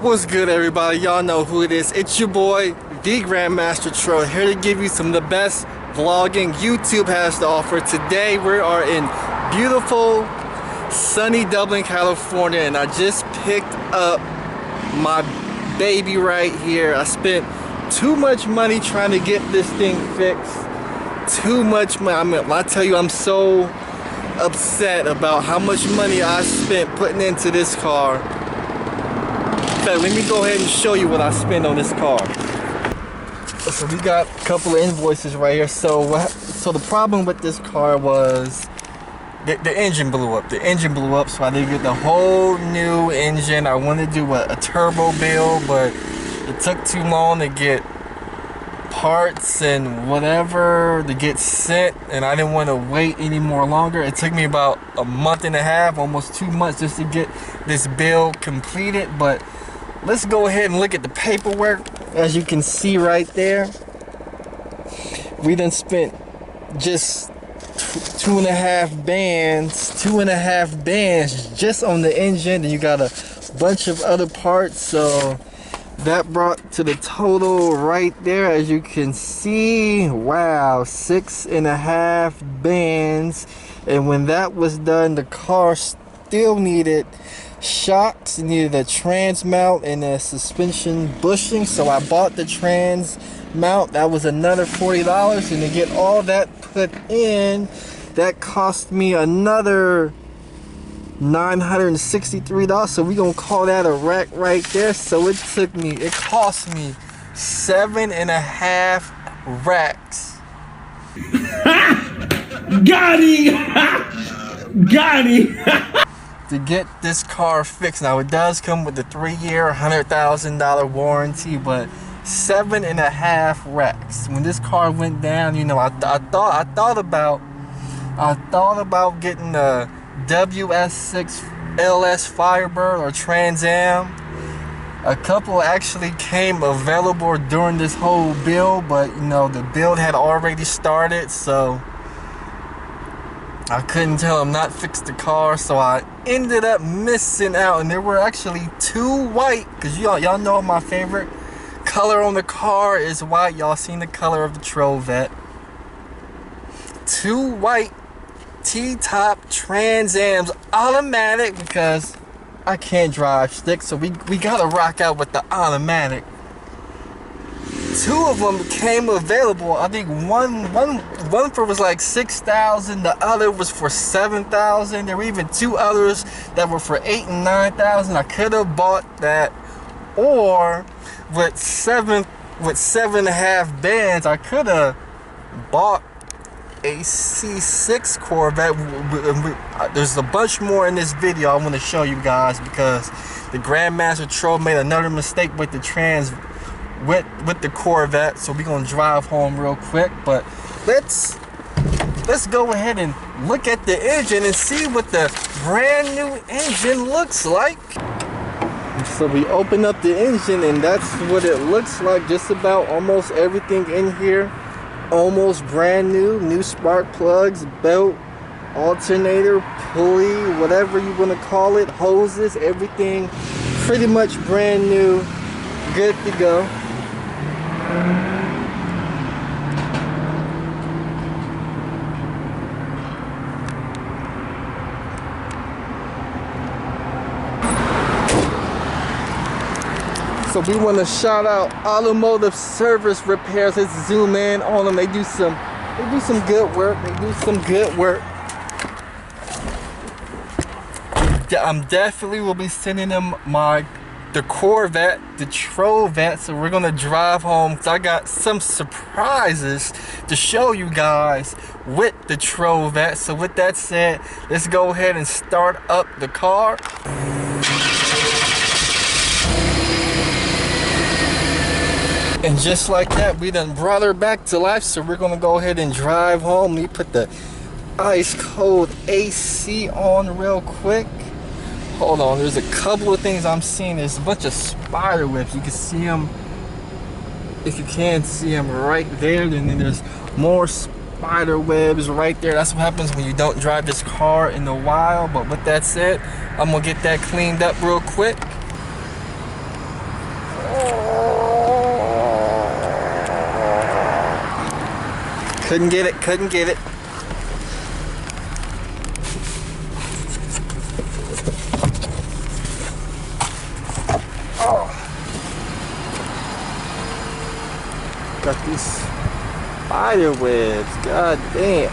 What's good, everybody? Y'all know who it is. It's your boy, the Grandmaster Troll, here to give you some of the best vlogging YouTube has to offer. Today we are in beautiful, sunny Dublin, California, and I just picked up my baby right here. I spent too much money trying to get this thing fixed. Too much money. I mean, I tell you, I'm so upset about how much money I spent putting into this car. Let me go ahead and show you what I spent on this car. So we got a couple of invoices right here. So the problem with this car was the engine blew up. The engine blew up, so I did get the whole new engine. I wanted to do a turbo build, but it took too long to get parts and whatever to get sent, and I didn't want to wait any more longer. It took me about a month and a half, almost 2 months, just to get this build completed. But let's go ahead and look at the paperwork. As you can see right there, we done spent just two and a half bands just on the engine, and you got a bunch of other parts. So that brought to the total right there, as you can see, wow, 6.5 bands. And when that was done, the car still needed shocks, it needed a trans mount and a suspension bushing. So I bought the trans mount. That was another $40, and to get all that put in, that cost me another $963. So we gonna call that a rack right there. So it cost me 7.5 racks. Got him! Got him! To get this car fixed. Now it does come with a 3-year, $100,000 warranty, but 7.5 racks. When this car went down, you know, I thought about getting a WS6 LS Firebird or Trans Am. A couple actually came available during this whole build, but you know, the build had already started, so I couldn't tell them not fix the car. So I ended up missing out, and there were actually 2 white, because y'all know my favorite color on the car is white. Y'all seen the color of the Corvette. 2 white T-top Trans Ams, automatic, because I can't drive stick, so we gotta rock out with the automatic. 2 of them came available. I think one for was like $6,000, the other was for $7,000. There were even 2 others that were for $8,000 and $9,000. I could have bought that, or with 7.5 bands, I could have bought a C6 Corvette. There's a bunch more in this video I want to show you guys, because the Grandmaster Troll made another mistake with the with the Corvette. So we're gonna drive home real quick, but let's go ahead and look at the engine and see what the brand new engine looks like. So we open up the engine, and that's what it looks like. Just about almost everything in here almost brand new spark plugs, belt, alternator, pulley, whatever you want to call it, hoses, everything pretty much brand new, good to go. So we want to shout out Automotive Service Repairs. Let's zoom in on them. They do some good work. I'm definitely will be sending them the Corvette, the Trovette. So we're gonna drive home, because I got some surprises to show you guys with the Trovette. So with that said, let's go ahead and start up the car. And just like that, we done brought her back to life. So we're gonna go ahead and drive home. Let me put the ice cold AC on real quick. Hold on, there's a couple of things I'm seeing. There's a bunch of spider webs. You can see them, if you can see them right there. And then there's more spider webs right there. That's what happens when you don't drive this car in a while. But with that said, I'm gonna get that cleaned up real quick. Couldn't get it, couldn't get it. Oh. Got these spider webs, god damn.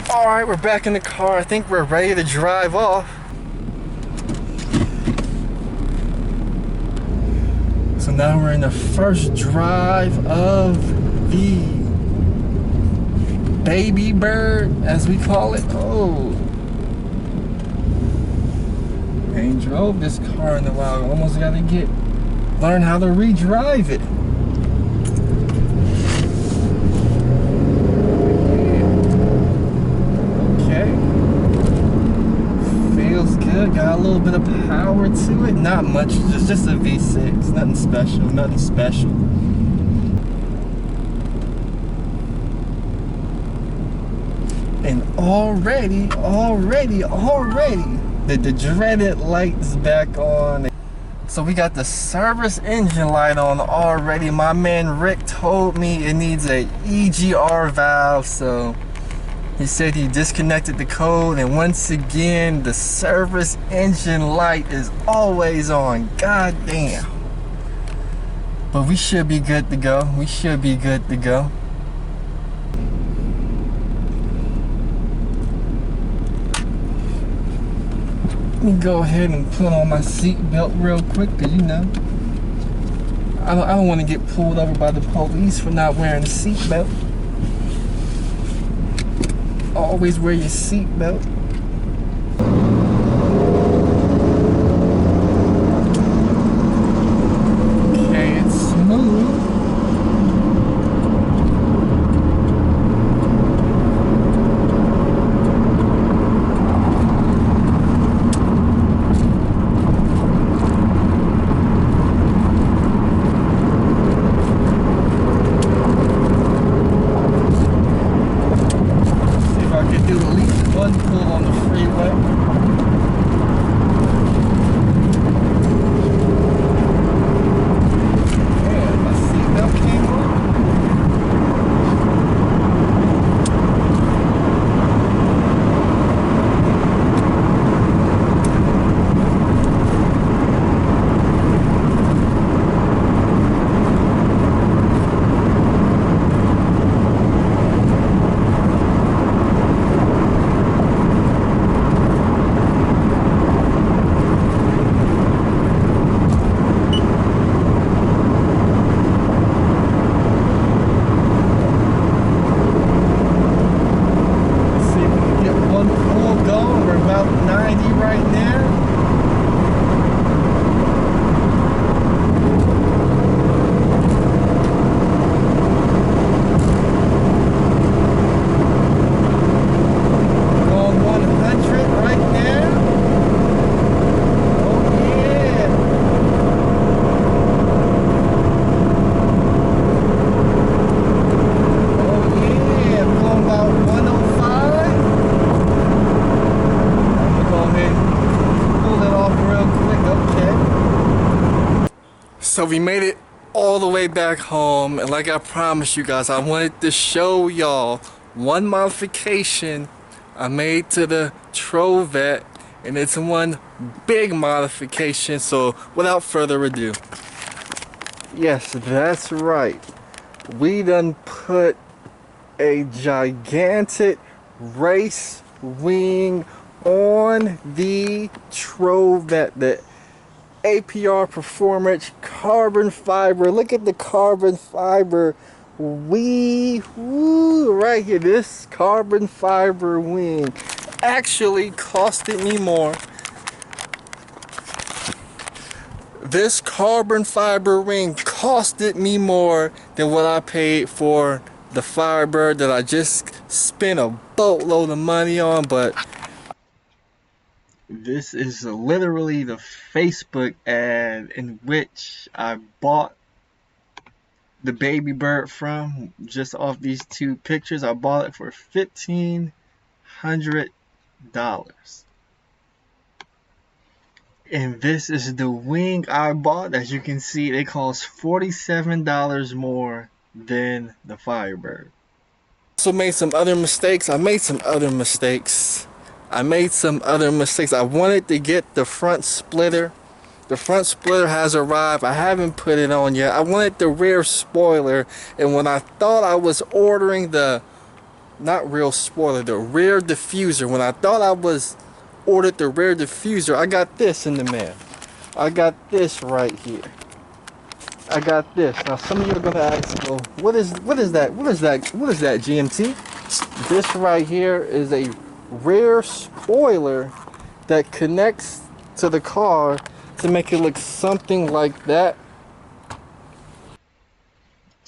Alright, we're back in the car. I think we're ready to drive off. So now we're in the first drive of the baby bird, as we call it. Oh. Ain't drove this car in a while. Almost gotta learn how to re-drive it. Got a little bit of power to it, not much, just a V6, nothing special, nothing special. And already, the dreaded lights back on. So we got the service engine light on already. My man Rick told me it needs a EGR valve, so he said he disconnected the code, and once again, the service engine light is always on. God damn. But we should be good to go. We should be good to go. Let me go ahead and put on my seat belt real quick, because you know, I don't want to get pulled over by the police for not wearing a seat belt. Always wear your seatbelt. Okay, it's smooth. So we made it all the way back home, and like I promised you guys, I wanted to show y'all one modification I made to the Corvette, and it's one big modification. So without further ado, yes, that's right, we done put a gigantic race wing on the Corvette, the APR Performance carbon fiber. Look at the carbon fiber woo right here. This carbon fiber wing actually costed me more. This carbon fiber wing costed me more than what I paid for the Firebird that I just spent a boatload of money on. But This is literally the Facebook ad in which I bought the baby bird from. Just off these two pictures, I bought it for $1,500. And this is the wing I bought. As you can see, it costs $47 more than the firebird. Also made some other mistakes. I made some other mistakes. I wanted to get the front splitter. The front splitter has arrived. I haven't put it on yet. I wanted the rear spoiler, and when I thought I was ordering the rear diffuser, when I thought I was ordered the rear diffuser, I got this in the mail. I got this right here. I got this. Now some of you are gonna ask, well, what is that, GMT? This right here is a rear spoiler that connects to the car to make it look something like that.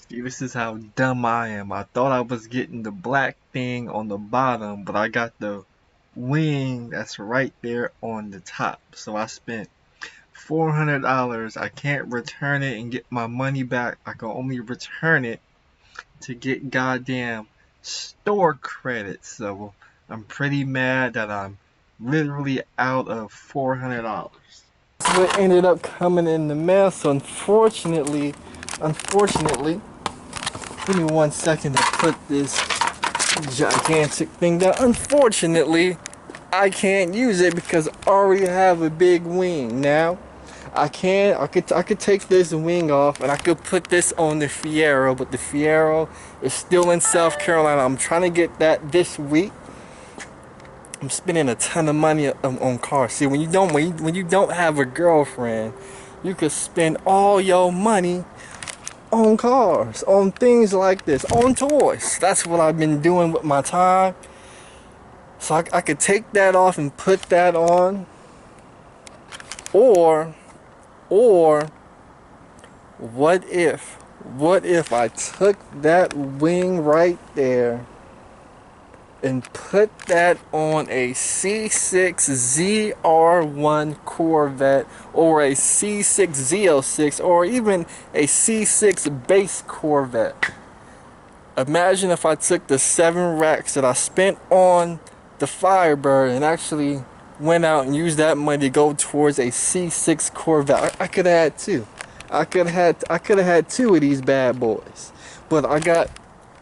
See, this is how dumb I am. I thought I was getting the black thing on the bottom, but I got the wing that's right there on the top. So I spent $400. I can't return it and get my money back. I can only return it to get goddamn store credit. So I'm pretty mad that I'm literally out of $400. That's what ended up coming in the mail. So unfortunately, give me 1 second to put this gigantic thing down. Unfortunately, I can't use it because I already have a big wing. Now I could take this wing off and I could put this on the Fiero, but the Fiero is still in South Carolina. I'm trying to get that this week. I'm spending a ton of money on cars. See, when you don't have a girlfriend, you could spend all your money on cars, on things like this, on toys. That's what I've been doing with my time. So I could take that off and put that on, or what if I took that wing right there and put that on a C6 ZR1 Corvette, or a C6 Z06, or even a C6 base Corvette. Imagine if I took the 7 racks that I spent on the Firebird and actually went out and used that money to go towards a C6 Corvette. I could have had two. I could have had two of these bad boys. But I got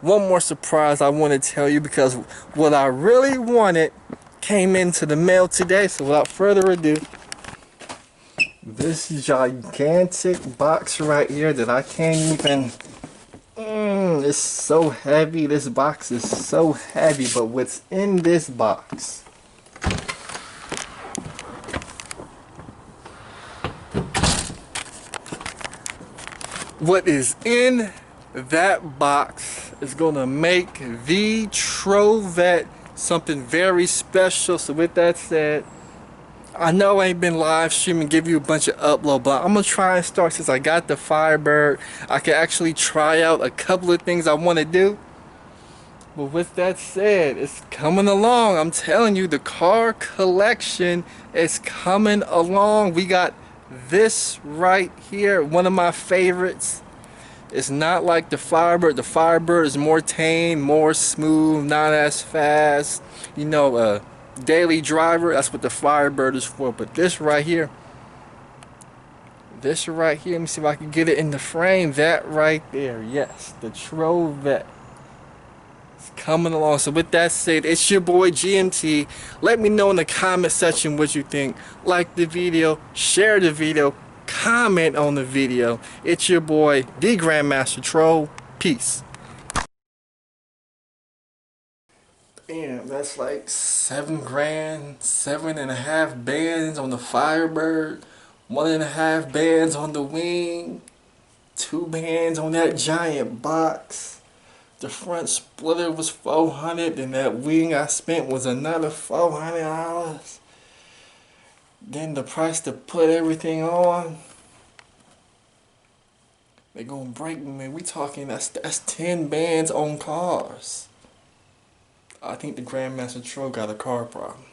one more surprise I want to tell you, because what I really wanted came into the mail today. So without further ado, this gigantic box right here that I can't even, it's so heavy. This box is so heavy, but what's in this box? What is in that box is gonna make the Trovette something very special. So with that said, I know I ain't been live streaming, give you a bunch of upload, but I'm gonna try and start. Since I got the Firebird, I can actually try out a couple of things I want to do. But with that said, it's coming along. I'm telling you, the car collection is coming along. We got this right here, one of my favorites. It's not like the Firebird. The Firebird is more tame, more smooth, not as fast. You know, daily driver, that's what the Firebird is for. But this right here, let me see if I can get it in the frame. That right there, yes, the Trovette. Coming along. So with that said, it's your boy GMT. Let me know in the comment section what you think. Like the video, share the video, comment on the video. It's your boy, the Grandmaster Troll. Peace. Damn, that's like $7 grand, 7.5 bands on the Firebird, 1.5 bands on the wing, 2 bands on that giant box. The front splitter was $400, and that wing I spent was another $400. Then the price to put everything on, they gonna break me, man. We talking that's 10 bands on cars. I think the Grandmaster Troll got a car problem.